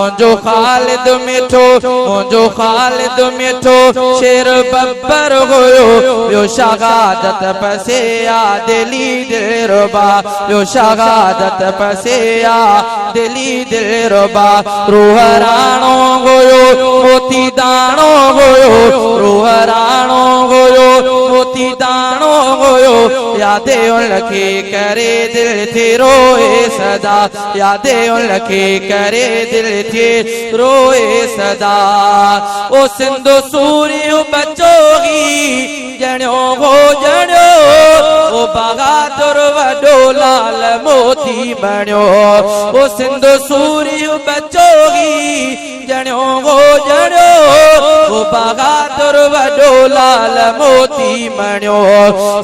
मुझो खालिद मिठो मुझो खालिद मिठो शेर बब्बर होयो यो शहादत पसे आ दिली दिलरुबा यो शहादत पसे आ दिली दिलरुबा रूह राणो होयो मोती दाणो होयो रूह राणो होयो मोती दाणो होयो यादे उनखे करे दिल थे रोए सदा यादे उनखे करे दिल थे रोए सदा ओ सिंधु सूर्य बचोगी जणो हो जणो ओ बहादुर वडो लाल मोती बणो ओ सिंधु सूर्य बचोगी जणो हो जणो ओ बहादुर वडो लाल मोती बणो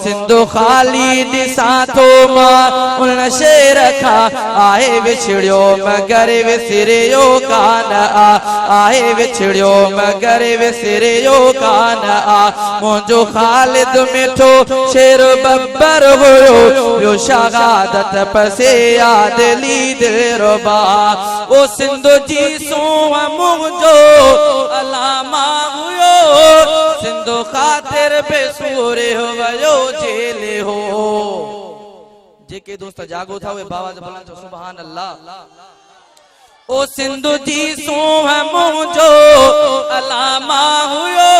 सिंधु खाली दिसा तो मां उन शेर खा आए विछड़ियो मगर विसरियो कान आए विछड़ियो मगर विसरियो कान मुझो खालिद मिठो शेर बब्बर होयो यो शहादत पसे आ दिली दिलरुबा ओ सिंधु जी सोह मुझो अलामा हुयो सिंधु खातिर बेसूरे हो वयो जेले हो जेके दोस्त जागो था वे बाबा बुलंद सुभान अल्लाह ओ सिंधु जी सोह मुझो अलामा हुयो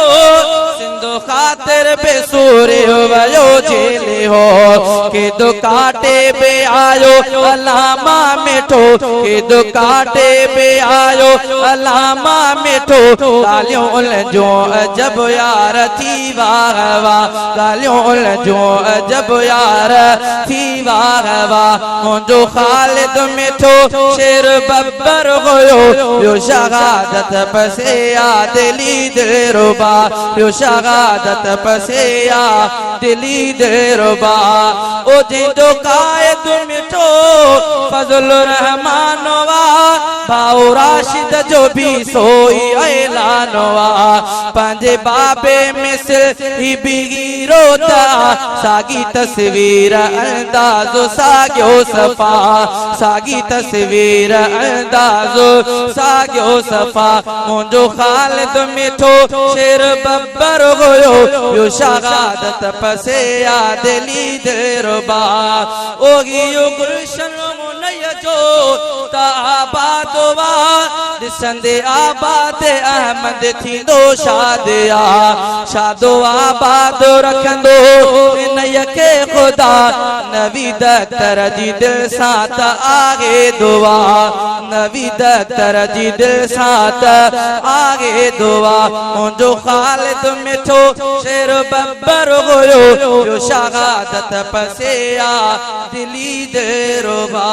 सिंधु खातिर बेसूरे हो वयो जेले हो के दो काटे पे आयो अलामा मिठो के दो काटे पे आयो अलामा मिठो गालियों उलझो अजब यार थी वाह वाह गालियों उलझो अजब यार थी वाह वाह मुझो खालिद मिठो शेर बब्बर होयो यो शहादत पसे आ दिली दिलरुबा यो शहादत पसे आ दिली दिलरुबा ओ जिंदो कायद मिठो फजल रहमान वा भाऊ राशिद जो भी सोई ऐलानवा पंजे बाबे मिसल ही बिगी रोता सागी तस्वीर अंदाजो साग्यो सफा सागी तस्वीर अंदाजो साग्यो सफा मुझो खालिद मिठो शेर बब्बर होयो यो शहादत पसे आ दिली दिलरुबा ओगी यो गुलशन मुनय जो ताबादवा दिसंदे आबाद अहमद थींदो शादिया शादो आबाद रखंदो इन यके खुदा नबी दत्तर जी दिल साथ आगे दुआ नबी दत्तर जी दिल साथ आगे दुआ मुझो खालिद मिठो शेर बब्बर होयो यो शहादत पसे आ दिली दिलरुबा।